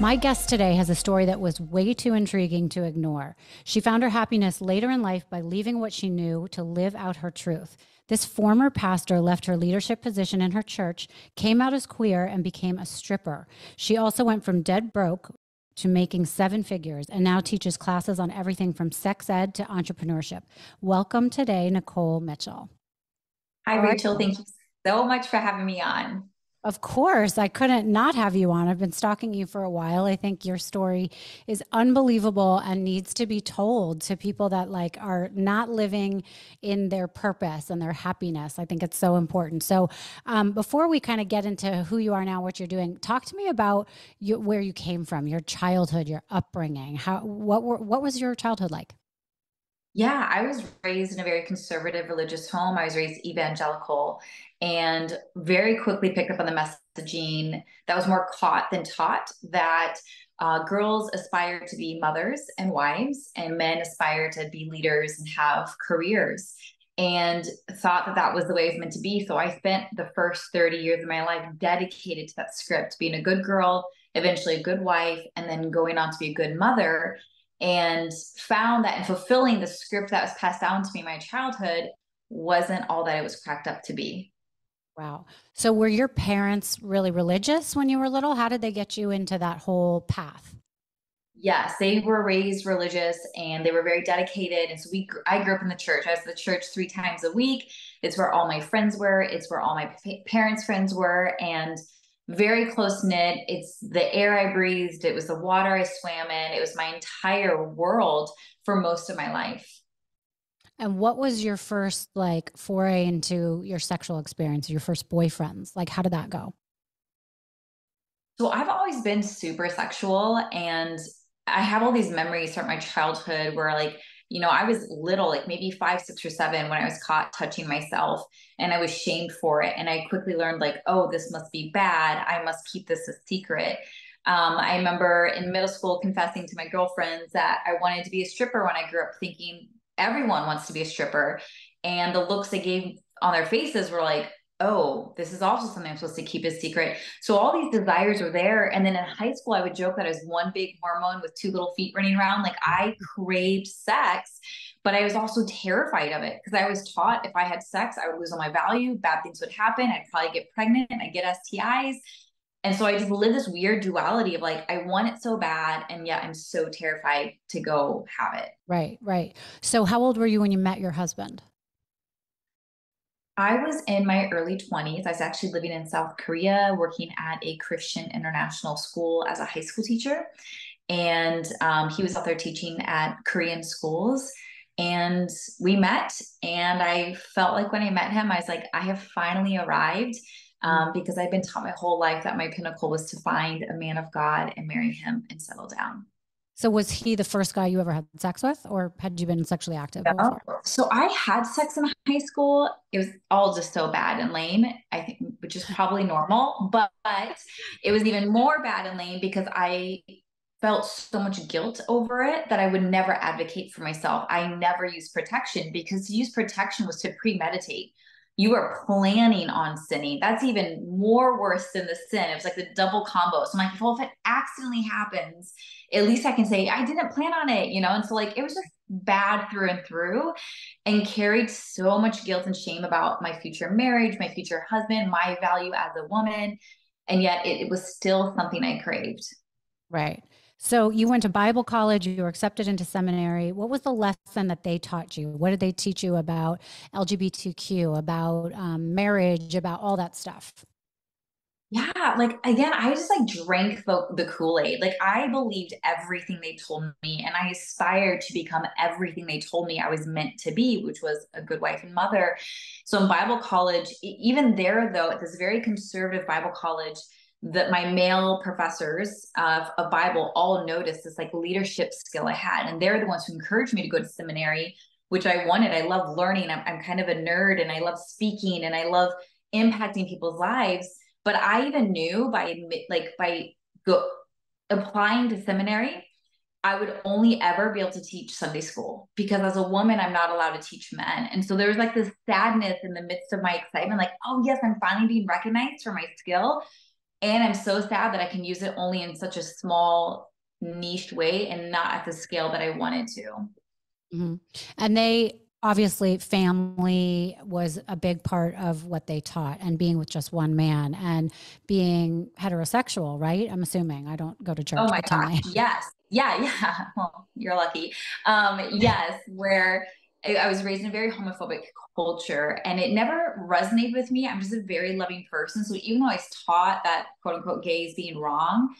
My guest today has a story that was way too intriguing to ignore. She found her happiness later in life by leaving what she knew to live out her truth. This former pastor left her leadership position in her church, came out as queer, and became a stripper. She also went from dead broke to making seven figures and now teaches classes on everything from sex ed to entrepreneurship. Welcome today, Nikole Mitchell. Hi, All right. Rachel. Thank you so much for having me on. Of course, I couldn't not have you on. I've been stalking you for a while. I think your story is unbelievable and needs to be told to people that are not living in their purpose and their happiness. I think it's so important. So, before we kind of get into who you are now, what you're doing, talk to me about where you came from, your childhood, your upbringing. What was your childhood like? Yeah, I was raised in a very conservative religious home. I was raised evangelical and very quickly picked up on the messaging that was more caught than taught that girls aspire to be mothers and wives, and men aspire to be leaders and have careers. And thought that that was the way it was meant to be. So I spent the first 30 years of my life dedicated to that script, being a good girl, eventually a good wife, and then going on to be a good mother, and found that in fulfilling the script that was passed down to me in my childhood wasn't all that it was cracked up to be. Wow. So were your parents really religious when you were little? How did they get you into that whole path? Yes, they were raised religious and they were very dedicated. And so I grew up in the church. I was at the church 3 times a week. It's where all my friends were. It's where all my parents' friends were, and very close knit. It's the air I breathed. It was the water I swam in. It was my entire world for most of my life. And what was your first foray into your sexual experience, your first boyfriends? Like, how did that go? So I've always been super sexual, and I have all these memories from my childhood where I was little, like maybe 5, 6, or 7 when I was caught touching myself and I was shamed for it. And I quickly learned oh, this must be bad. I must keep this a secret. I remember in middle school confessing to my girlfriends that I wanted to be a stripper when I grew up, thinking everyone wants to be a stripper. And the looks they gave on their faces were like, oh, this is also something I'm supposed to keep a secret. So all these desires were there. And then in high school, I would joke that I was one big hormone with two little feet running around. Like I craved sex, but I was also terrified of it because I was taught if I had sex, I would lose all my value. Bad things would happen. I'd probably get pregnant. I'd get STIs. And so I just lived this weird duality of I want it so bad. And yet I'm so terrified to go have it. Right, right. So how old were you when you met your husband? I was in my early 20s. I was actually living in South Korea, working at a Christian international school as a high school teacher. And he was out there teaching at Korean schools. And we met, and I felt like when I met him, I was like, I have finally arrived, because I've been taught my whole life that my pinnacle was to find a man of God and marry him and settle down. So was he the first guy you ever had sex with, or had you been sexually active Yeah. before? So I had sex in high school. It was all just so bad and lame, I think, which is probably normal, but it was even more bad and lame because I felt so much guilt over it that I would never advocate for myself. I never used protection because to use protection was to premeditate. You are planning on sinning. That's even more worse than the sin. It was like the double combo. So I'm like, well, if it accidentally happens, at least I can say I didn't plan on it. And so it was just bad through and through, and carried so much guilt and shame about my future marriage, my future husband, my value as a woman. And yet it was still something I craved. Right. So you went to Bible college, you were accepted into seminary. What was the lesson that they taught you? What did they teach you about LGBTQ, about marriage, about all that stuff? Yeah, again, I just drank the Kool-Aid. I believed everything they told me, and I aspired to become everything they told me I was meant to be, which was a good wife and mother. So in Bible college, even there though, at this very conservative Bible college, that my male professors of Bible all noticed this leadership skill I had, and they're the ones who encouraged me to go to seminary, which I wanted. I love learning. I'm kind of a nerd, and I love speaking, and I love impacting people's lives. But I even knew by go applying to seminary, I would only ever be able to teach Sunday school because as a woman, I'm not allowed to teach men. And so there was this sadness in the midst of my excitement, oh yes, I'm finally being recognized for my skill. And I'm so sad that I can use it only in such a small, niche way and not at the scale that I wanted to. Hmm. And they obviously, family was a big part of what they taught, and being with just one man and being heterosexual, right? I'm assuming. I don't go to Oh church, my but tell gosh. me. Yes. Yeah. Yeah. Well, you're lucky. Yes, where I was raised in a very homophobic culture and it never resonated with me. I'm just a very loving person. So even though I was taught that quote unquote gay is being wrong,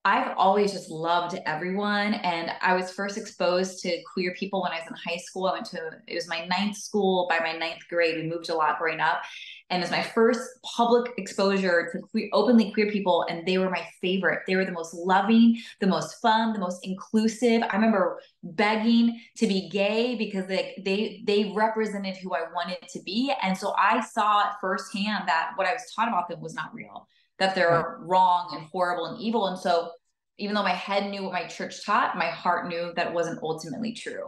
I've always just loved everyone. And I was first exposed to queer people when I was in high school. I went to, it was my ninth school. By my ninth grade, we moved a lot growing up. And it was my first public exposure to queer, openly queer people. And they were my favorite. They were the most loving, the most fun, the most inclusive. I remember begging to be gay because they represented who I wanted to be. And so I saw firsthand that what I was taught about them was not real, that Right. they're wrong and horrible and evil. And so even though my head knew what my church taught, my heart knew that it wasn't ultimately true.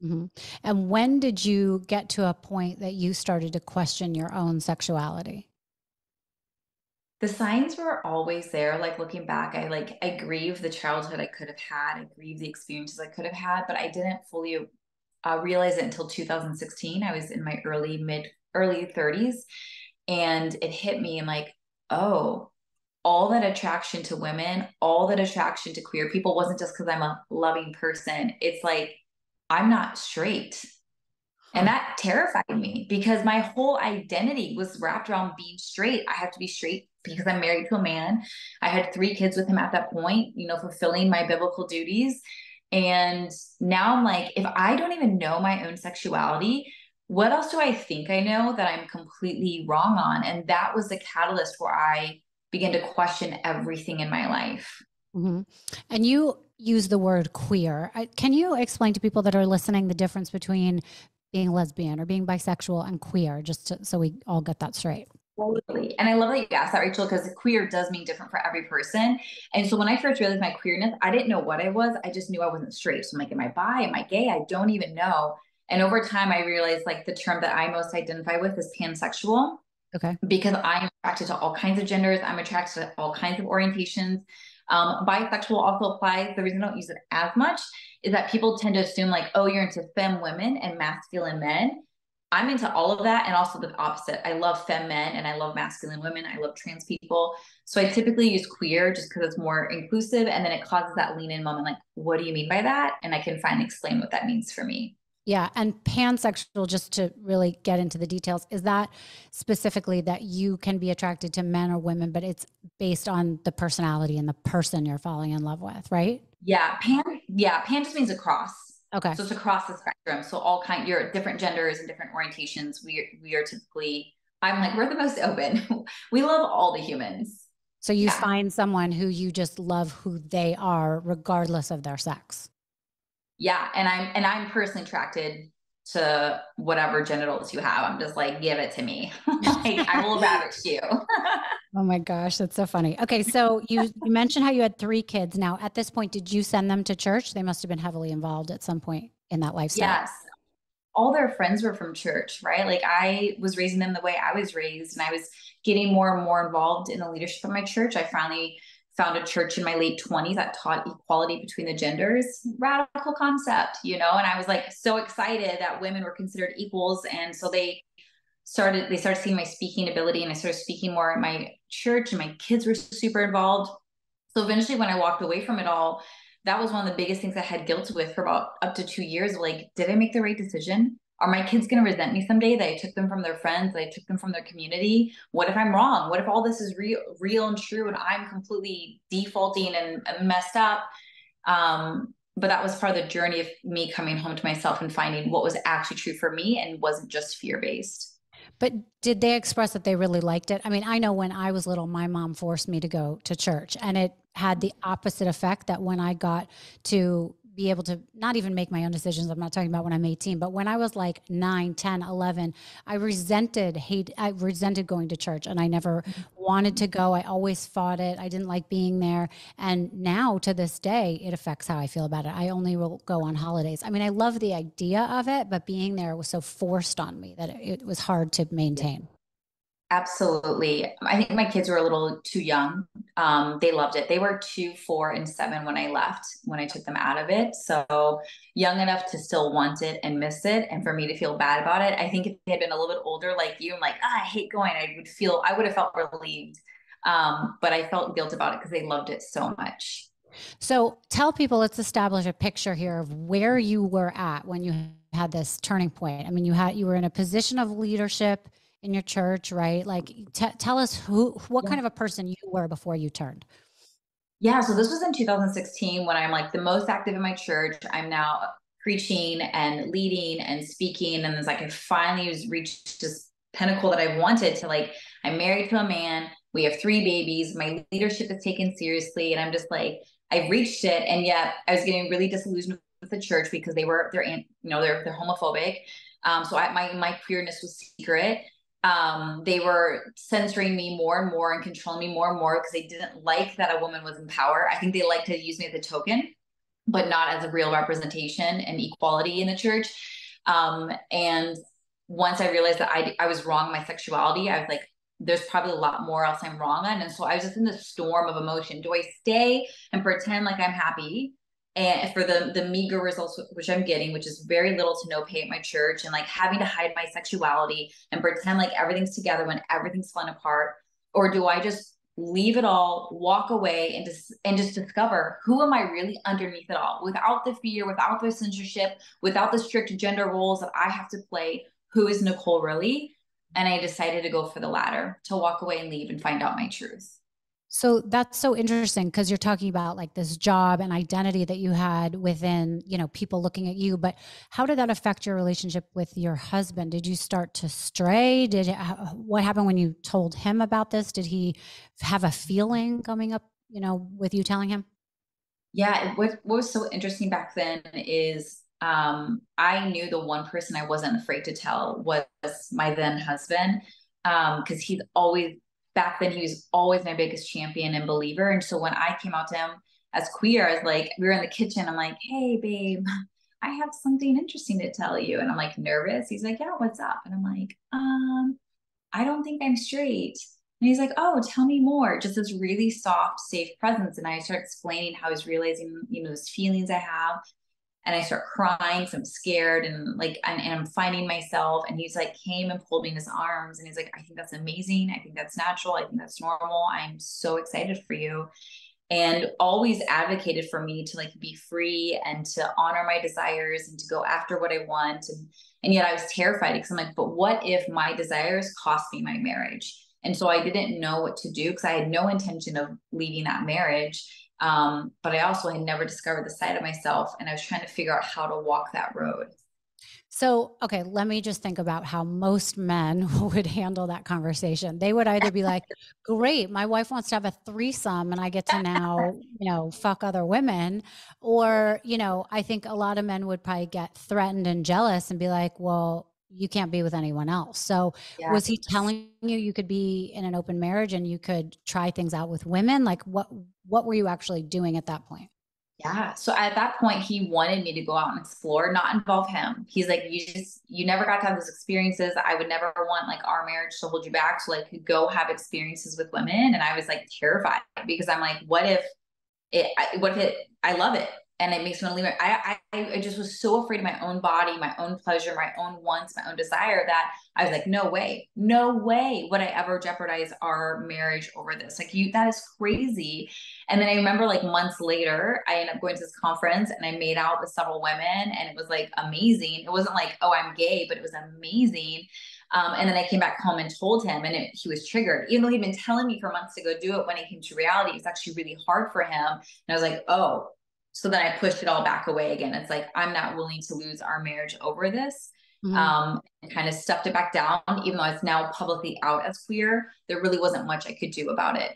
Hmm. And when did you get to a point that you started to question your own sexuality? The signs were always there. Like looking back, I grieve the childhood I could have had. I grieve the experiences I could have had, but I didn't fully realize it until 2016. I was in my early 30s, and it hit me and like, oh, all that attraction to women, all that attraction to queer people wasn't just because I'm a loving person. It's like I'm not straight. And Huh. that terrified me because my whole identity was wrapped around being straight. I have to be straight because I'm married to a man. I had 3 kids with him at that point, fulfilling my biblical duties. And now I'm like, if I don't even know my own sexuality, what else do I think I know that I'm completely wrong on? And that was the catalyst where I began to question everything in my life. Hmm. And you use the word queer. Can you explain to people that are listening the difference between being lesbian or being bisexual and queer, so we all get that straight? Totally. And I love that you asked that, Rachel, because queer does mean different for every person. And so when I first realized my queerness, I didn't know what I was. I just knew I wasn't straight. So I'm like, am I bi? Am I gay? I don't even know. And over time, I realized like the term that I most identify with is pansexual Okay. because I'm attracted to all kinds of genders. I'm attracted to all kinds of orientations. Bisexual also applies. The reason I don't use it as much is that people tend to assume like, oh, you're into femme women and masculine men. I'm into all of that and also the opposite. I love femme men and I love masculine women. I love trans people. So I typically use queer just because it's more inclusive and then it causes that lean in moment like, what do you mean by that? And I can finally explain what that means for me. Yeah. And pansexual, just to really get into the details, is that specifically that you can be attracted to men or women, but it's based on the personality and the person you're falling in love with, right? Yeah, pan just means across. Okay. So it's across the spectrum. So all kind you're different genders and different orientations. We are typically I'm like, we're the most open. We love all the humans. So you Yeah. find someone who you just love who they are, regardless of their sex. Yeah. And I'm personally attracted to whatever genitals you have. I'm just like, give it to me. Like I will ravish you. Oh my gosh, that's so funny. Okay, so you mentioned how you had 3 kids. Now, at this point, did you send them to church? They must have been heavily involved at some point in that lifestyle. Yes. All their friends were from church, right? Like I was raising them the way I was raised, and I was getting more and more involved in the leadership of my church. I finally found a church in my late 20s that taught equality between the genders. Radical concept, and I was like so excited that women were considered equals. And so they started seeing my speaking ability and I started speaking more at my church and my kids were super involved. So eventually when I walked away from it all, that was one of the biggest things I had guilt with for about up to 2 years. Like, did I make the right decision? Are my kids going to resent me someday that I took them from their friends, that I took them from their community? What if I'm wrong? What if all this is real and true and I'm completely defaulting and messed up? But that was part of the journey of me coming home to myself and finding what was actually true for me and wasn't just fear based. But did they express that they really liked it? I mean, I know when I was little, my mom forced me to go to church, and it had the opposite effect that when I got to be able to not even make my own decisions, I'm not talking about when I'm 18, but when I was like 9, 10, 11, I resented going to church and I never wanted to go. I always fought it. I didn't like being there. And now to this day, it affects how I feel about it. I only will go on holidays. I mean, I love the idea of it, but being there was so forced on me that it was hard to maintain. Absolutely. I think my kids were a little too young. They loved it. They were 2, 4, and 7 when I left, when I took them out of it. So young enough to still want it and miss it, and for me to feel bad about it. I think if they had been a little bit older, like you, I'm like, I hate going. I would have felt relieved. But I felt guilt about it because they loved it so much. So tell people, let's establish a picture here of where you were at when you had this turning point. I mean, you were in a position of leadership in your church, right? Like, tell us what kind of a person you were before you turned. Yeah, so this was in 2016 when I'm like the most active in my church. I'm now preaching and leading and speaking. And it's like I finally was reached this pinnacle that I wanted to, like, I'm married to a man. We have 3 babies. My leadership is taken seriously. And I'm just like, I've reached it. And yet I was getting really disillusioned with the church because they're homophobic. My queerness was secret. They were censoring me more and more and controlling me more and more because they didn't like that a woman was in power. I think they like to use me as a token, but not as a real representation and equality in the church. And once I realized that I was wrong in my sexuality, I was like, there's probably a lot more else I'm wrong on. And so I was just in this storm of emotion. Do I stay and pretend like I'm happy? And for the meager results which I'm getting, which is very little to no pay at my church, and like having to hide my sexuality and pretend like everything's together when everything's falling apart, or do I just leave it all, walk away, and just discover who am I really underneath it all, without the fear, without the censorship, without the strict gender roles that I have to play? Who is Nikole really? And I decided to go for the latter, to walk away and leave and find out my truth. So that's so interesting because you're talking about like this job and identity that you had within, people looking at you. But how did that affect your relationship with your husband? Did you start to stray? What happened when you told him about this? Did he have a feeling coming up, with you telling him? Yeah, what was so interesting back then is I knew the one person I wasn't afraid to tell was my then husband. Because he's always, back then, he was always my biggest champion and believer. And so when I came out to him as queer, I was like, we were in the kitchen. I'm like, hey, babe, I have something interesting to tell you. And I'm like nervous. He's like, yeah, what's up? And I'm like, I don't think I'm straight. And he's like, oh, tell me more. Just this really soft, safe presence. And I start explaining how he's realizing, those feelings I have. And I start crying. So I'm scared and like, and I'm finding myself. And he's like, came and pulled me in his arms. And he's like, I think that's amazing. I think that's natural. I think that's normal. I'm so excited for you. And always advocated for me to like be free and to honor my desires and to go after what I want. And yet I was terrified because I'm like, but what if my desires cost me my marriage? And so I didn't know what to do because I had no intention of leaving that marriage. But I also had never discovered the side of myself, and I was trying to figure out how to walk that road. So, okay, let me just think about how most men would handle that conversation. They would either be like, great, my wife wants to have a threesome and I get to now, fuck other women. Or, I think a lot of men would probably get threatened and jealous and be like, well, you can't be with anyone else. So, Yeah. was he telling you could be in an open marriage and you could try things out with women? Like what were you actually doing at that point? Yeah. So at that point, he wanted me to go out and explore, not involve him. He's like, you never got to have those experiences. I would never want like our marriage to hold you back. So like, go have experiences with women. And I was like terrified because I'm like, what if I love it and it makes me want to leave it. I just was so afraid of my own body, my own pleasure, my own wants, my own desire, that I was like, no way would I ever jeopardize our marriage over this. Like, that is crazy. And then I remember like months later, I ended up going to this conference and I made out with several women, and it was like amazing. It wasn't like, oh, I'm gay, but it was amazing. And then I came back home and told him, and he was triggered. Even though he'd been telling me for months to go do it, when it came to reality, it was actually really hard for him. And I was like, oh. So then I pushed it all back away again. It's like, I'm not willing to lose our marriage over this. Mhm. And kind of stuffed it back down, even though it's now publicly out as queer. There really wasn't much I could do about it.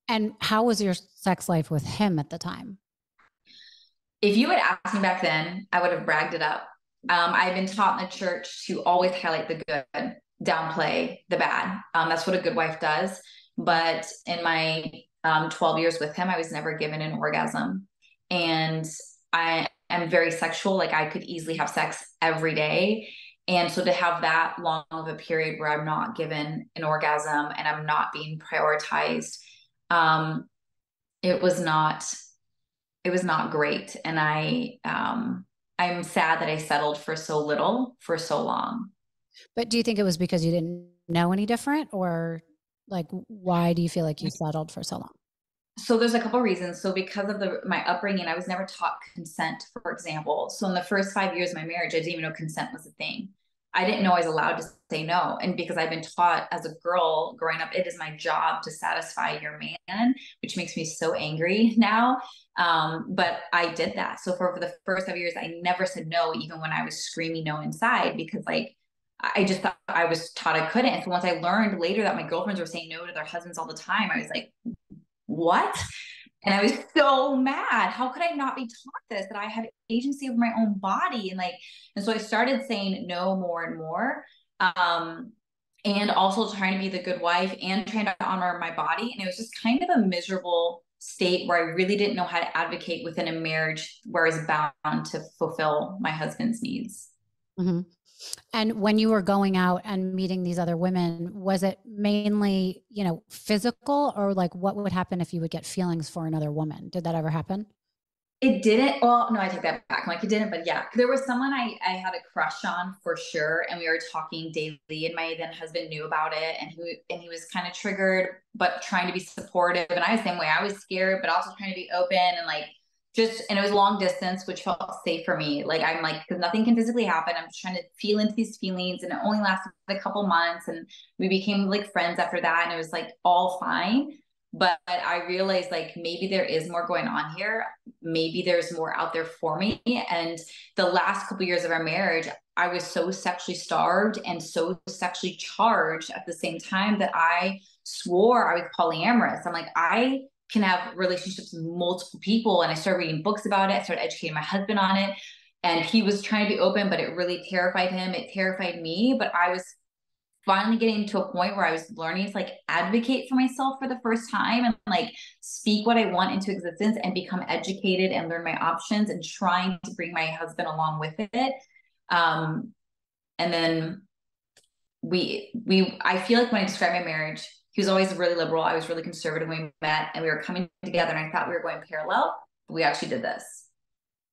And how was your sex life with him at the time? If you had asked me back then, I would have bragged it up. I've been taught in the church to always highlight the good, downplay the bad. That's what a good wife does. But in my 12 years with him, I was never given an orgasm. And I am very sexual. Like, I could easily have sex every day. And so to have that long of a period where I'm not given an orgasm and I'm not being prioritized, um, it was not, it was not great. And I'm sad that I settled for so little for so long. But do you think it was because you didn't know any different, or like why do you feel like you settled for so long? So there's a couple of reasons. So because of my upbringing, I was never taught consent, for example. So in the first 5 years of my marriage, I didn't even know consent was a thing. I didn't know I was allowed to say no. And because I've been taught as a girl growing up, it is my job to satisfy your man, which makes me so angry now. But I did that. So for the first 5 years, I never said no, even when I was screaming no inside, because like I just thought I was taught I couldn't. And so once I learned later that my girlfriends were saying no to their husbands all the time, I was like, what? And I was so mad. How could I not be taught this? That I had agency over my own body. And so I started saying no more and more. Um, and also trying to be the good wife and trying to honor my body. And it was just kind of a miserable state where I really didn't know how to advocate within a marriage where I was bound to fulfill my husband's needs. Mm-hmm. And when you were going out and meeting these other women, was it mainly, physical, or like what would happen if you would get feelings for another woman? Did that ever happen? It didn't. Well, no, I take that back. I'm like, it didn't, but yeah, there was someone I had a crush on for sure, and we were talking daily. And my then husband knew about it, and he was kind of triggered, but trying to be supportive. And I was the same way. I was scared, but also trying to be open and like and it was long distance, which felt safe for me. Like I'm like, because nothing can physically happen. I'm just trying to feel into these feelings, and it only lasted a couple months, and we became like friends after that, and it was like all fine. But I realized like maybe there is more going on here. Maybe there's more out there for me. And the last couple of years of our marriage, I was so sexually starved and so sexually charged at the same time that I swore I was polyamorous. I'm like, I can have relationships with multiple people. And I started reading books about it. I started educating my husband on it. And he was trying to be open, but it really terrified him. It terrified me. But I was finally getting to a point where I was learning to like advocate for myself for the first time and like speak what I want into existence and become educated and learn my options and trying to bring my husband along with it. Um, and then I feel like when I describe my marriage, he was always really liberal. I was really conservative when we met, and we were coming together, and I thought we were going parallel, but we actually did this.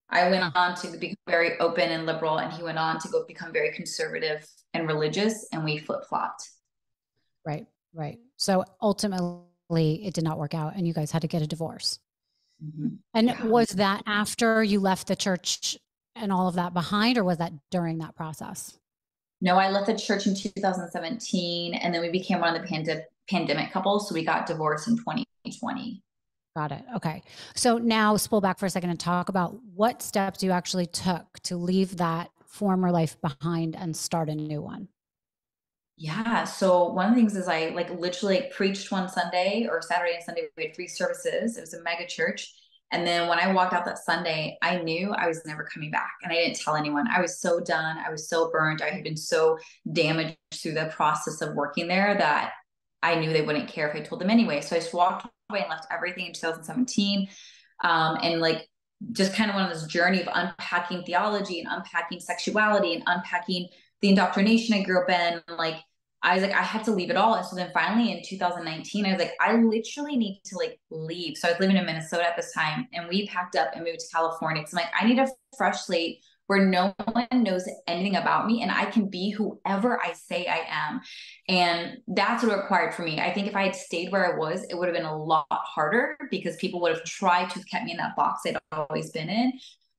I went on to become very open and liberal, and he went on to go become very conservative and religious, and we flip flopped. Right, right. So ultimately, it did not work out, and you guys had to get a divorce. Mm-hmm. And Yeah. was that after you left the church and all of that behind, or was that during that process? No, I left the church in 2017, and then we became one of the pandemic couples. So we got divorced in 2020. Got it. Okay. So now spool back for a second and talk about what steps you actually took to leave that former life behind and start a new one. Yeah. So one of the things is I like literally like, preached one Sunday or Saturday and Sunday. We had 3 services. It was a mega church. And then when I walked out that Sunday, I knew I was never coming back. And I didn't tell anyone. I was so done. I was so burnt. I had been so damaged through the process of working there that I knew they wouldn't care if I told them anyway. So I just walked away and left everything in 2017. And like just kind of on this journey of unpacking theology and unpacking sexuality and unpacking the indoctrination I grew up in. Like I was like, I had to leave it all. And so then finally in 2019, I was like, I literally need to like leave. So I was living in Minnesota at this time, and we packed up and moved to California. Cause I'm like, I need a fresh slate where no one knows anything about me and I can be whoever I say I am. And that's what it required for me. I think if I had stayed where I was, it would have been a lot harder because people would have tried to keep me in that box I'd always been in.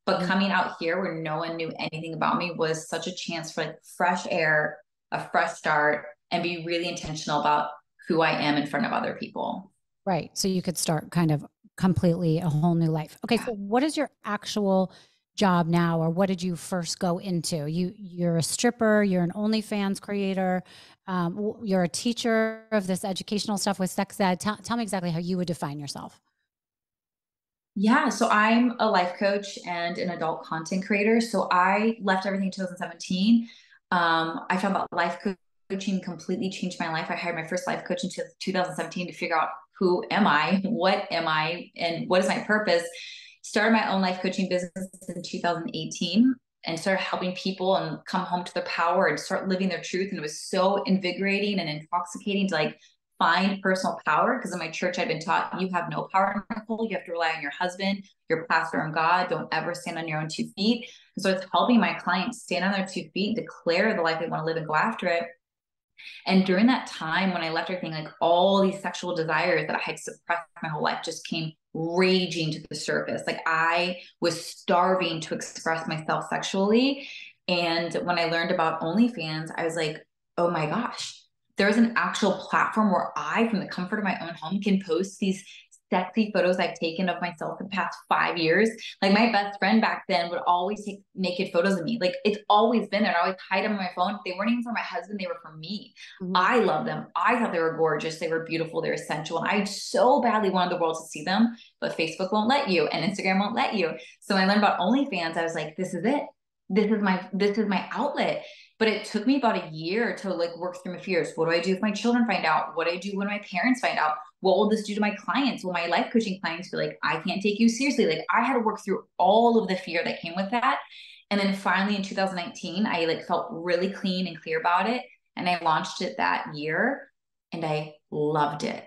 But coming out here where no one knew anything about me was such a chance for like fresh air, a fresh start, and be really intentional about who I am in front of other people. Right. So you could start kind of completely a whole new life. Okay. So what is your actual job now, or what did you first go into? You're a stripper, you're an OnlyFans creator, you're a teacher of this educational stuff with sex ed. Tell me exactly how you would define yourself. Yeah, so I'm a life coach and an adult content creator. So I left everything in 2017. I found that coaching completely changed my life. I hired my first life coach in 2017 to figure out who am I, what am I, and what is my purpose. Started my own life coaching business in 2018. and started helping people and come home to their power and start living their truth. And it was so invigorating and intoxicating to like find personal power. Because in my church, I'd been taught you have no power, Nicole. You have to rely on your husband, your pastor, and God. Don't ever stand on your own 2 feet. And so it's helping my clients stand on their 2 feet, declare the life they want to live and go after it. And during that time when I left everything, like all these sexual desires that I had suppressed my whole life just came raging to the surface. Like I was starving to express myself sexually. And when I learned about OnlyFans, I was like, oh my gosh, there's an actual platform where I, from the comfort of my own home, can post these sexy photos I've taken of myself in the past 5 years. Like my best friend back then would always take naked photos of me. Like it's always been there. I always hide them on my phone. They weren't even for my husband. They were for me. Mm-hmm. I love them. I thought they were gorgeous. They were beautiful. They were sensual. And I so badly wanted the world to see them, but Facebook won't let you and Instagram won't let you. So when I learned about OnlyFans, I was like, this is it. This is my outlet. But it took me about a year to like work through my fears. What do I do if my children find out? What do I do when my parents find out? What will this do to my clients? Will my life coaching clients feel like I can't take you seriously? Like I had to work through all of the fear that came with that. And then finally in 2019, I like felt really clean and clear about it. And I launched it that year and I loved it.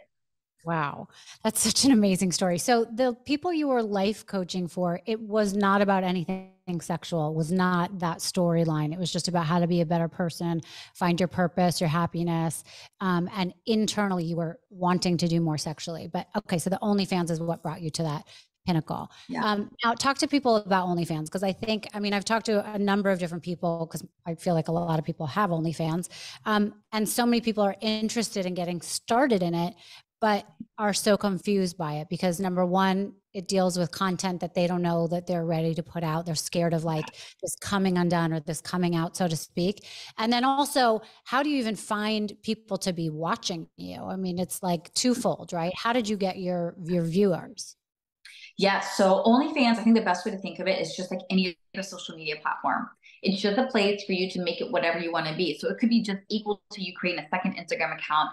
Wow. That's such an amazing story. So the people you were life coaching for, it was not about anything sexual, was not that storyline. It was just about how to be a better person, find your purpose, your happiness. And internally you were wanting to do more sexually. But okay, so the OnlyFans is what brought you to that pinnacle. Yeah. Now talk to people about OnlyFans, because I think, I mean, I've talked to a number of different people because I feel like a lot of people have OnlyFans. And so many people are interested in getting started in it, but are so confused by it because number one, it deals with content that they don't know that they're ready to put out. They're scared of like this coming undone or this coming out, so to speak. And then also, how do you even find people to be watching you? I mean, it's like twofold, right? How did you get your viewers? Yeah. So OnlyFans, I think the best way to think of it is just like any other social media platform. It's just a place for you to make it whatever you want to be. So it could be just equal to you creating a second Instagram account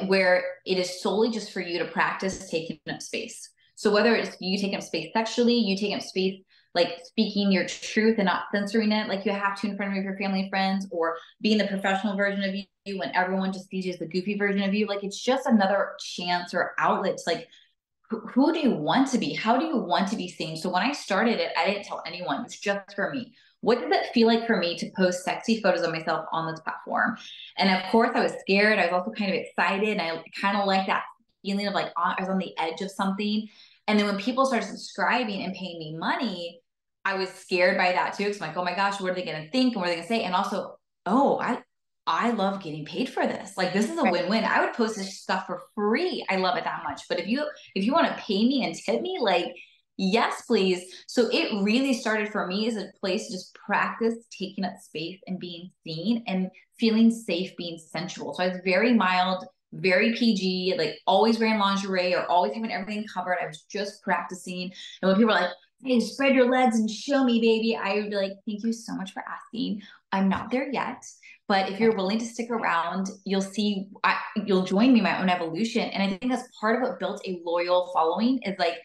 where it is solely just for you to practice taking up space. So whether it's you taking up space sexually, you taking up space like speaking your truth and not censoring it like you have to in front of your family and friends, or being the professional version of you when everyone just sees you as the goofy version of you. Like it's just another chance or outlet to like who do you want to be? How do you want to be seen? So when I started it, I didn't tell anyone. It was just for me. What did it feel like for me to post sexy photos of myself on this platform? And of course, I was scared. I was also kind of excited. And I kind of like that feeling of like I was on the edge of something. And then when people started subscribing and paying me money, I was scared by that too. Because I'm like, oh my gosh, what are they going to think? And what are they going to say? And also, oh, I love getting paid for this. Like this is a win-win. I would post this stuff for free. I love it that much. But if you want to pay me and tip me, like yes, please. So it really started for me as a place to just practice taking up space and being seen and feeling safe being sensual. So I was very mild, very PG, like always wearing lingerie or always having everything covered. I was just practicing. And when people are like, hey, spread your legs and show me, baby, I would be like, thank you so much for asking. I'm not there yet. But if you're willing to stick around, you'll see, you'll join me in my own evolution. And I think that's part of what built a loyal following is like,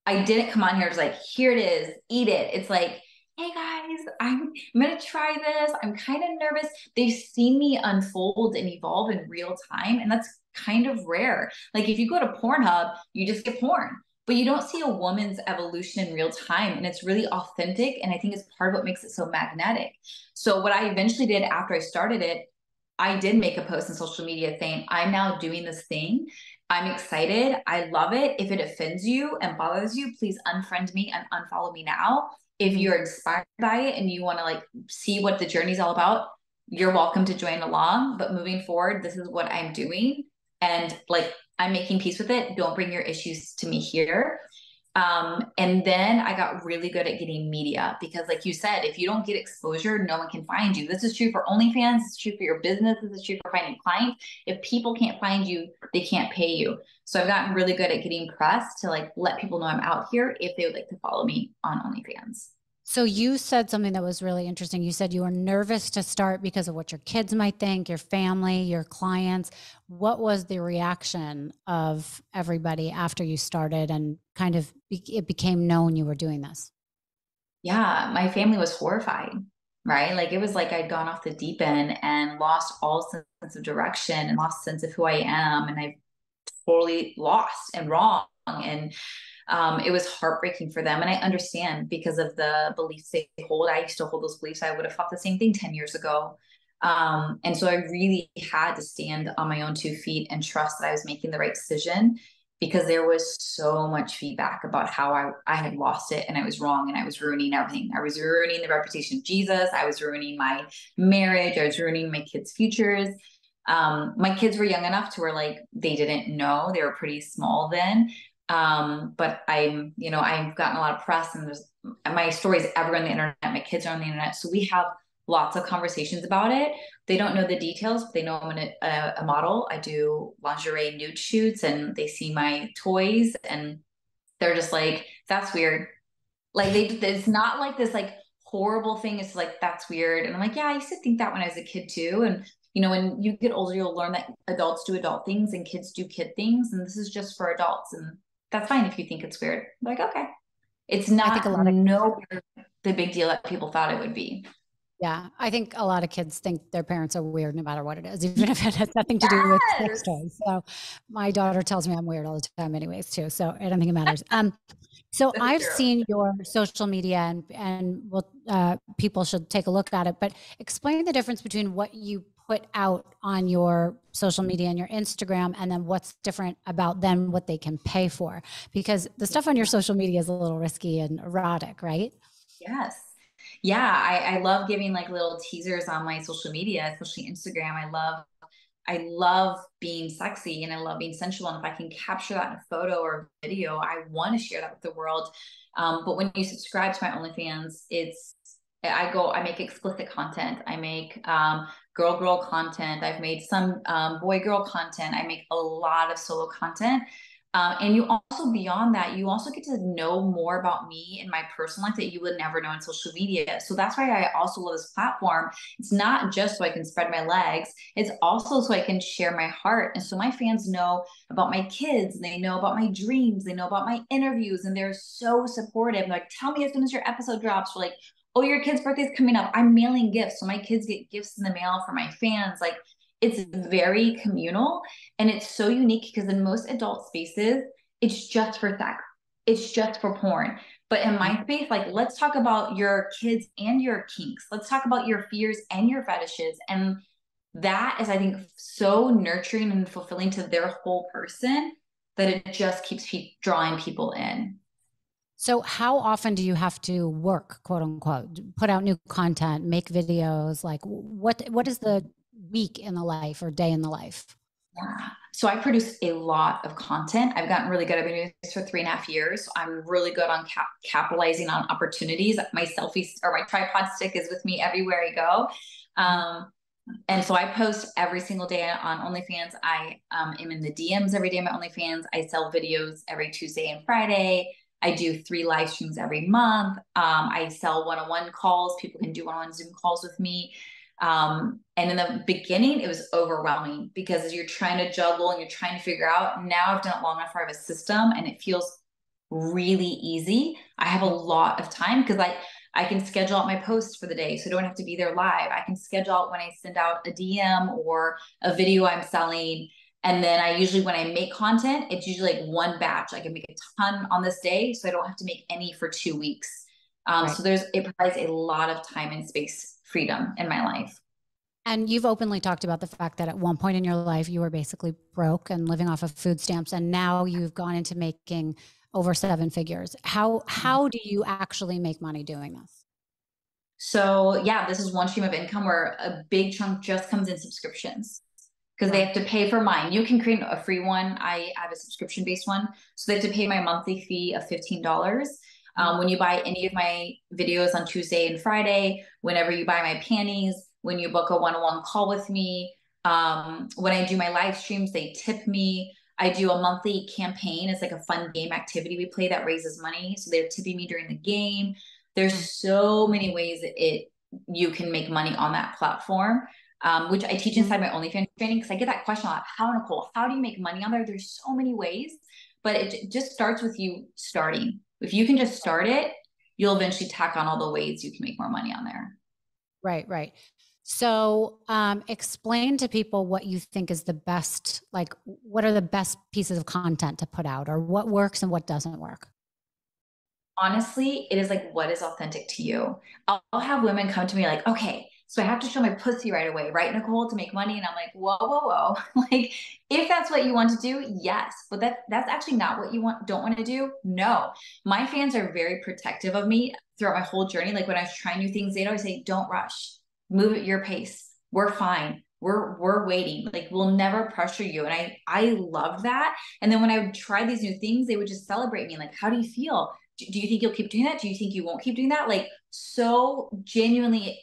I didn't come on here just like, here it is, eat it. It's like, hey guys, I'm going to try this. I'm kind of nervous. They've seen me unfold and evolve in real time. And that's kind of rare. Like if you go to Pornhub, you just get porn, but you don't see a woman's evolution in real time. And it's really authentic. And I think it's part of what makes it so magnetic. So what I eventually did after I started it, I did make a post on social media saying, I'm now doing this thing. I'm excited. I love it. If it offends you and bothers you, please unfriend me and unfollow me now. If you're inspired by it and you want to like see what the journey is all about, you're welcome to join along. But moving forward, this is what I'm doing. And like, I'm making peace with it. Don't bring your issues to me here. And then I got really good at getting media because like you said, if you don't get exposure, no one can find you. This is true for OnlyFans. This is true for your business. This is true for finding clients. If people can't find you, they can't pay you. So I've gotten really good at getting press to like let people know I'm out here if they would like to follow me on OnlyFans. So you said something that was really interesting. You said you were nervous to start because of what your kids might think, your family, your clients. What was the reaction of everybody after you started and kind of it became known you were doing this? Yeah, my family was horrified, right? Like it was like I'd gone off the deep end and lost all sense of direction and lost sense of who I am. And I totally lost and wrong. And it was heartbreaking for them. And I understand because of the beliefs they hold. I used to hold those beliefs. I would have thought the same thing 10 years ago. And so I really had to stand on my own 2 feet and trust that I was making the right decision because there was so much feedback about how I had lost it and I was wrong and I was ruining everything. I was ruining the reputation of Jesus. I was ruining my marriage. I was ruining my kids' futures. My kids were young enough to where like they didn't know, they were pretty small then. But I've gotten a lot of press and there's my stories ever on the internet. My kids are on the internet. So we have lots of conversations about it. They don't know the details, but they know I'm a model. I do lingerie nude shoots and they see my toys and they're just like, that's weird. Like it's not like this like horrible thing. It's like, that's weird. And I'm like, yeah, I used to think that when I was a kid too. And when you get older, you'll learn that adults do adult things and kids do kid things. And this is just for adults. And that's fine if you think it's weird. I'm like, okay. It's I think a not lot of the big deal that people thought it would be. Yeah, I think a lot of kids think their parents are weird no matter what it is, even if it has nothing to do with sex Yes, toys. So my daughter tells me I'm weird all the time anyways too. So I don't think it matters. So that's I've true. seen your social media and people should take a look at it, but explain the difference between what you put out on your social media and your Instagram and then what's different about then what they can pay for. Because the stuff on your social media is a little risky and erotic, right? Yes. Yeah, I love giving like little teasers on my social media, especially Instagram. I love being sexy and I love being sensual. And if I can capture that in a photo or video, I want to share that with the world. But when you subscribe to my OnlyFans, I make explicit content. I make girl content. I've made some boy girl content. I make a lot of solo content. And you also, beyond that, you also get to know more about me and my personal life that you would never know on social media. So that's why I also love this platform. It's not just so I can spread my legs, it's also so I can share my heart. And so my fans know about my kids, they know about my dreams, they know about my interviews, and they're so supportive. Like, tell me as soon as your episode drops. Or like, oh, your kid's birthday's coming up. I'm mailing gifts. So my kids get gifts in the mail for my fans. Like, it's very communal and it's so unique because in most adult spaces, it's just for sex, it's just for porn. But in my space, like, let's talk about your kids and your kinks. Let's talk about your fears and your fetishes. And that is, I think, so nurturing and fulfilling to their whole person that it just keeps drawing people in. So how often do you have to work, quote unquote, put out new content, make videos? Like what is the week in the life or day in the life? Yeah. So I produce a lot of content. I've gotten really good. I've been doing this for 3.5 years. So I'm really good on capitalizing on opportunities. My selfie or my tripod stick is with me everywhere I go. Um, and so I post every single day on OnlyFans. I am in the DMs every day on my OnlyFans. I sell videos every Tuesday and Friday. I do 3 live streams every month. I sell one-on-one calls. People can do one-on-one Zoom calls with me. And in the beginning, it was overwhelming because you're trying to juggle and you're trying to figure out. Now I've done it long enough where I have a system and it feels really easy. I have a lot of time because I can schedule out my posts for the day. So I don't have to be there live. I can schedule out when I send out a DM or a video I'm selling. And then I usually, when I make content, it's usually like one batch. I can make a ton on this day. So I don't have to make any for 2 weeks. Right. So it provides a lot of time and space freedom in my life. And you've openly talked about the fact that at one point in your life you were basically broke and living off of food stamps, and now you've gone into making over 7 figures. How do you actually make money doing this? So yeah, this is one stream of income where a big chunk just comes in subscriptions because they Wow. have to pay for mine. You can create a free one. I have a subscription based one. So they have to pay my monthly fee of $15. When you buy any of my videos on Tuesday and Friday, whenever you buy my panties, when you book a one-on-one call with me, when I do my live streams, they tip me. I do a monthly campaign. It's like a fun game activity we play that raises money. So they're tipping me during the game. There's so many ways that you can make money on that platform, which I teach inside my OnlyFans training because I get that question a lot. How, Nikole, how do you make money on there? There's so many ways, but it just starts with you starting. If you can just start it, you'll eventually tack on all the ways you can make more money on there. Right, right. So, explain to people what you think is the best, like, what are the best pieces of content to put out, or what works and what doesn't work? Honestly, it is like what is authentic to you. I'll have women come to me like, okay, so I have to show my pussy right away, right, Nikole, to make money. And I'm like, whoa, whoa, whoa. Like, if that's what you want to do, yes. But that's actually not what you don't want to do. No. My fans are very protective of me throughout my whole journey. Like when I was trying new things, they'd always say, don't rush, move at your pace. We're fine. We're waiting. Like we'll never pressure you. And I loved that. And then when I would try these new things, they would just celebrate me. Like, how do you feel? Do you think you'll keep doing that? Do you think you won't keep doing that? Like so genuinely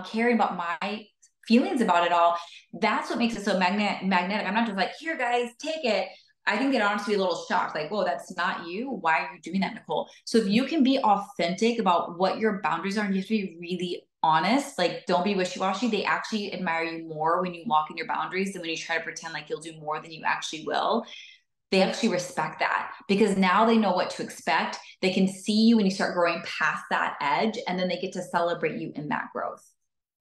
caring about my feelings about it all. That's what makes it so magnetic. I'm not just like, here guys, take it. I think they'd honestly be a little shocked, like, whoa, that's not you. Why are you doing that, Nikole? So if you can be authentic about what your boundaries are, and you have to be really honest, like don't be wishy-washy. They actually admire you more when you lock in your boundaries than when you try to pretend like you'll do more than you actually will. They actually respect that because now they know what to expect. They can see you when you start growing past that edge, and then they get to celebrate you in that growth.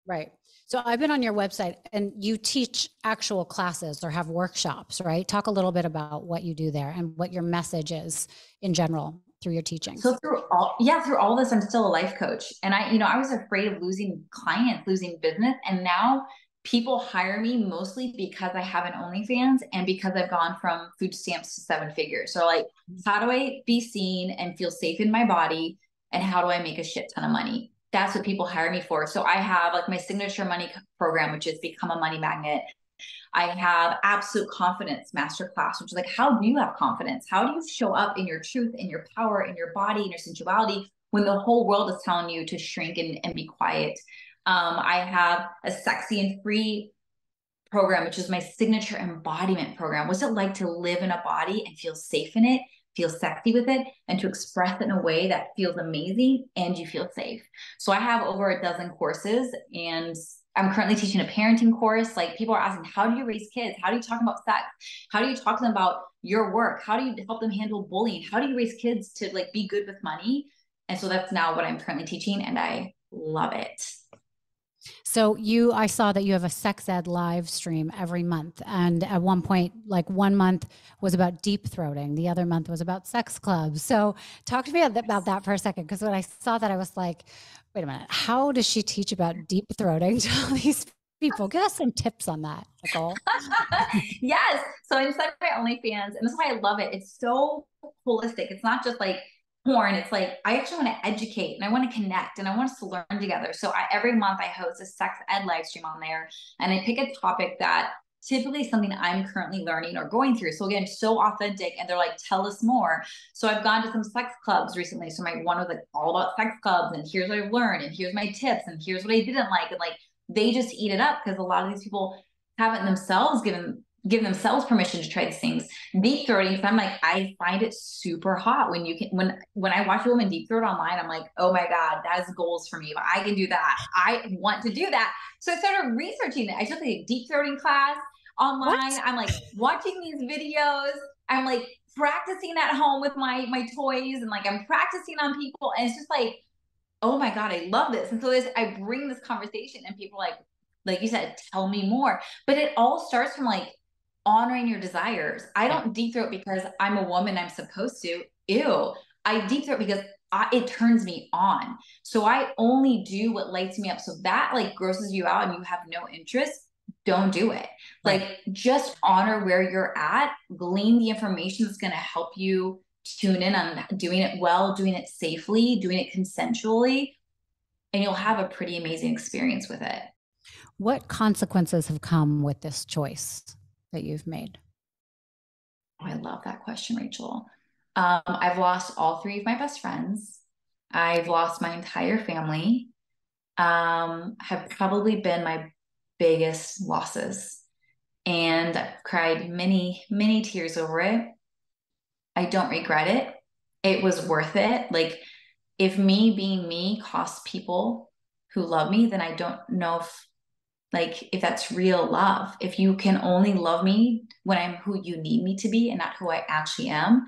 Right. So I've been on your website, and you teach actual classes or have workshops, right? Talk a little bit about what you do there and what your message is in general through your teachings. So through all this, I'm still a life coach. And I was afraid of losing clients, losing business. And now people hire me mostly because I have an OnlyFans and because I've gone from food stamps to seven figures. So like, how do I be seen and feel safe in my body? And how do I make a shit ton of money? That's what people hire me for. So I have like my signature money program, which is Become a Money Magnet. I have Absolute Confidence Masterclass, which is like, how do you have confidence? How do you show up in your truth, in your power, in your body, in your sensuality when the whole world is telling you to shrink and be quiet? I have a Sexy and Free program, which is my signature embodiment program. What's it like to live in a body and feel safe in it, feel sexy with it, and to express it in a way that feels amazing and you feel safe? So I have over a dozen courses, and I'm currently teaching a parenting course. Like people are asking, how do you raise kids? How do you talk about sex? How do you talk to them about your work? How do you help them handle bullying? How do you raise kids to like be good with money? And so that's now what I'm currently teaching, and I love it. So I saw that you have a sex ed live stream every month. And at one point, like one month was about deep throating. The other month was about sex clubs. So talk to me about that for a second. Because when I saw that, I was like, wait a minute, how does she teach about deep throating to all these people? Give us some tips on that, Nikole. Yes. So inside my OnlyFans, and that's why I love it. It's so holistic. It's not just like porn. It's like I actually want to educate and I want to connect and I want us to learn together. So every month I host a sex ed live stream on there, and I pick a topic that typically is something I'm currently learning or going through. So again, so authentic, and they're like, tell us more. So I've gone to some sex clubs recently. So my one was like all about sex clubs, and here's what I've learned, and here's my tips, and here's what I didn't like. And like they just eat it up because a lot of these people haven't themselves given themselves permission to try these things. Deep throating, because I'm like, I find it super hot when you can when I watch a woman deep throat online, I'm like, oh my God, that is goals for me. But I can do that. I want to do that. So I started researching it. I took a deep throating class online. What? I'm like watching these videos. I'm like practicing at home with my toys, and like I'm practicing on people. And it's just like, oh my God, I love this. And so I bring this conversation, and people like you said, tell me more. But it all starts from like honoring your desires. I don't deep throat because I'm a woman, I'm supposed to. Ew. I deep throat because it turns me on. So I only do what lights me up. So that like grosses you out and you have no interest, don't do it. Right. Like just honor where you're at, glean the information that's going to help you tune in on doing it well, doing it safely, doing it consensually, and you'll have a pretty amazing experience with it. What consequences have come with this choice that you've made? Oh, I love that question, Rachel. I've lost all three of my best friends. I've lost my entire family. Have probably been my biggest losses. And I've cried many, many tears over it. I don't regret it. It was worth it. Like, if me being me costs people who love me, then I don't know if that's real love. If you can only love me when I'm who you need me to be and not who I actually am,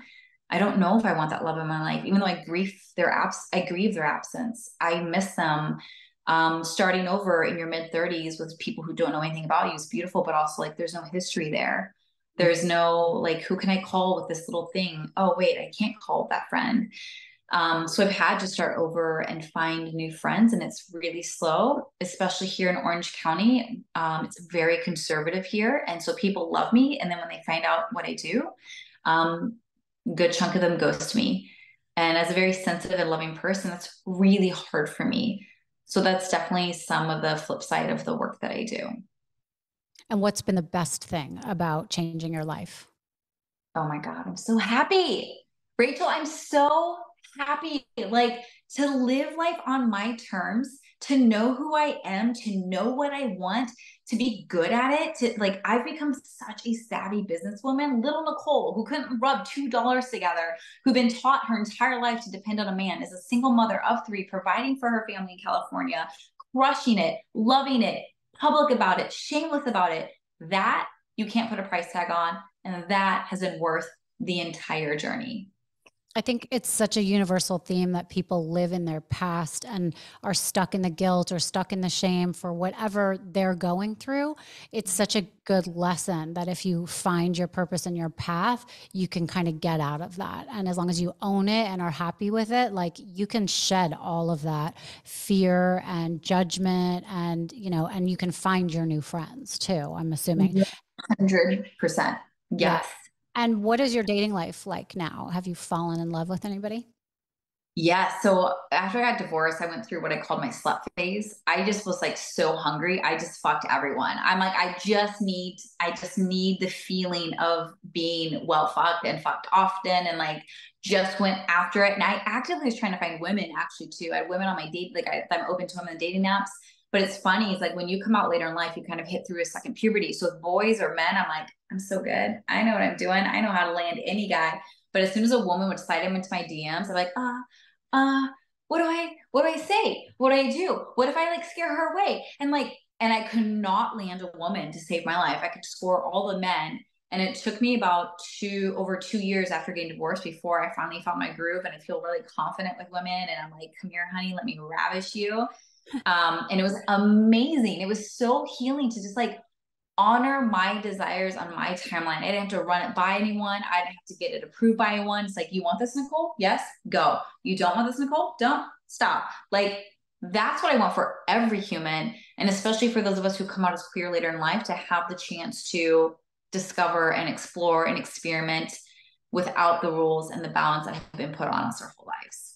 I don't know if I want that love in my life, even though I grieve their absence. I miss them. Starting over in your mid 30s with people who don't know anything about you is beautiful, but also like there's no history there. There's no like, who can I call with this little thing? Oh, wait, I can't call that friend. So I've had to start over and find new friends, and it's really slow, especially here in Orange County. It's very conservative here, and so people love me, and then when they find out what I do, um, good chunk of them ghost me. And as a very sensitive and loving person, that's really hard for me. So that's definitely some of the flip side of the work that I do. And what's been the best thing about changing your life? Oh my God, I'm so happy. Rachel, I'm so happy. Like to live life on my terms, to know who I am, to know what I want, to be good at it. To like, I've become such a savvy businesswoman. Little Nikole, who couldn't rub $2 together, who'd been taught her entire life to depend on a man, is a single mother of three, providing for her family in California, crushing it, loving it, public about it, shameless about it. That you can't put a price tag on. And that has been worth the entire journey. I think it's such a universal theme that people live in their past and are stuck in the guilt or stuck in the shame for whatever they're going through. It's such a good lesson that if you find your purpose and your path, you can kind of get out of that. And as long as you own it and are happy with it, like you can shed all of that fear and judgment and, and you can find your new friends too, I'm assuming. 100%. Yeah. Yes. And what is your dating life like now? Have you fallen in love with anybody? Yeah. So after I got divorced, I went through what I called my slut phase. I just was like so hungry. I just fucked everyone. I'm like, I just need the feeling of being well fucked and fucked often, and like just went after it. And I actively was trying to find women actually too. I had women on my date, I'm open to women on dating apps. But it's funny, it's like when you come out later in life, you kind of hit through a second puberty. So with boys or men, I'm like, I'm so good. I know what I'm doing. I know how to land any guy. But as soon as a woman would slide him into my DMs, I'm like, what do I say? What do I do? What if I like scare her away? And I could not land a woman to save my life. I could score all the men. And it took me about over 2 years after getting divorced before I finally found my groove and I feel really confident with women. And I'm like, come here, honey, let me ravish you. And it was amazing. It was so healing to just like honor my desires on my timeline. I didn't have to run it by anyone. I didn't have to get it approved by anyone. It's like, you want this, Nikole? Yes, go. You don't want this, Nikole? Don't stop. Like, that's what I want for every human. And especially for those of us who come out as queer later in life to have the chance to discover and explore and experiment without the rules and the balance that have been put on us our whole lives.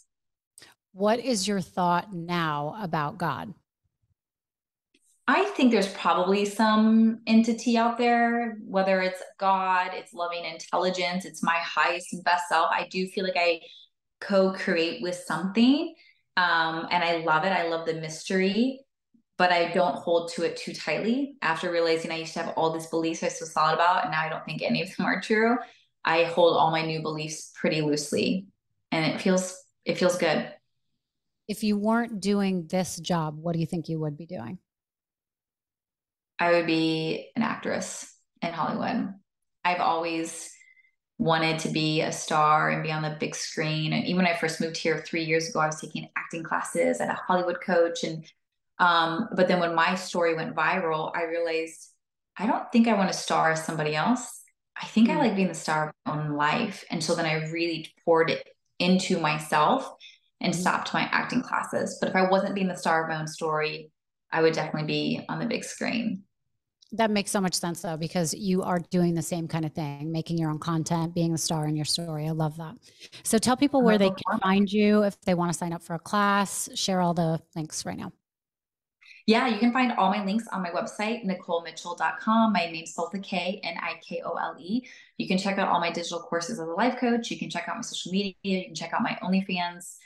What is your thought now about God? I think there's probably some entity out there, whether it's God, it's loving intelligence, it's my highest and best self. I do feel like I co-create with something. And I love it. I love the mystery, but I don't hold to it too tightly. After realizing I used to have all these beliefs I was so solid about, and now I don't think any of them are true. I hold all my new beliefs pretty loosely, and it feels good. If you weren't doing this job, what do you think you would be doing? I would be an actress in Hollywood. I've always wanted to be a star and be on the big screen. And even when I first moved here 3 years ago, I was taking acting classes at a Hollywood coach. And but then when my story went viral, I realized I don't think I want to star as somebody else. I think I Mm. like being the star of my own life. And so then I really poured it into myself and Mhm. stopped my acting classes. But if I wasn't being the star of my own story, I would definitely be on the big screen. That makes so much sense though, because you are doing the same kind of thing, making your own content, being the star in your story. I love that. So tell people I'm where a they can performer. find you if they want to sign up for a class, share all the links right now. Yeah, you can find all my links on my website, NikoleMitchell.com. My name's spelled with a K, Nikole. You can check out all my digital courses as a life coach. You can check out my social media. You can check out my OnlyFans.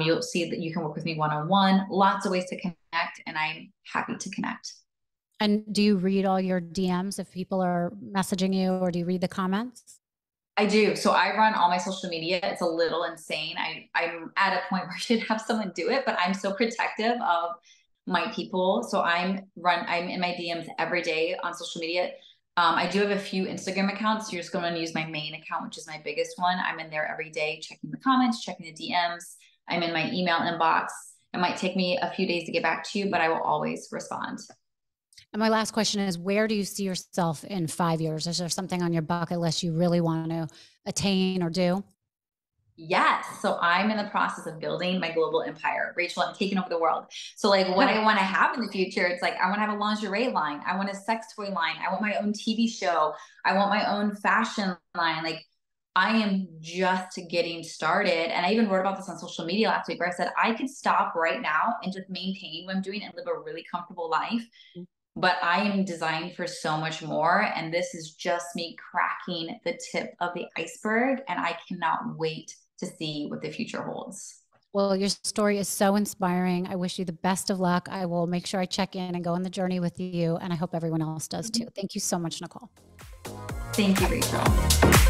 You'll see that you can work with me one-on-one. Lots of ways to connect, and I'm happy to connect. And do you read all your DMs if people are messaging you or do you read the comments? I do. So I run all my social media. It's a little insane. I'm at a point where I should have someone do it, but I'm so protective of my people. So I'm in my DMs every day on social media. I do have a few Instagram accounts. You're just going to use my main account, which is my biggest one. I'm in there every day, checking the comments, checking the DMs. I'm in my email inbox. It might take me a few days to get back to you, but I will always respond. And my last question is, where do you see yourself in 5 years? Is there something on your bucket list you really want to attain or do? Yes. So I'm in the process of building my global empire. Rachel, I'm taking over the world. So like what I want to have in the future, it's like I want to have a lingerie line. I want a sex toy line. I want my own TV show. I want my own fashion line. Like I am just getting started. And I even wrote about this on social media last week where I said I could stop right now and just maintain what I'm doing and live a really comfortable life. But I am designed for so much more. And this is just me cracking the tip of the iceberg. And I cannot wait to see what the future holds. Well, your story is so inspiring. I wish you the best of luck. I will make sure I check in and go on the journey with you. And I hope everyone else does too. Thank you so much, Nikole. Thank you, Rachel.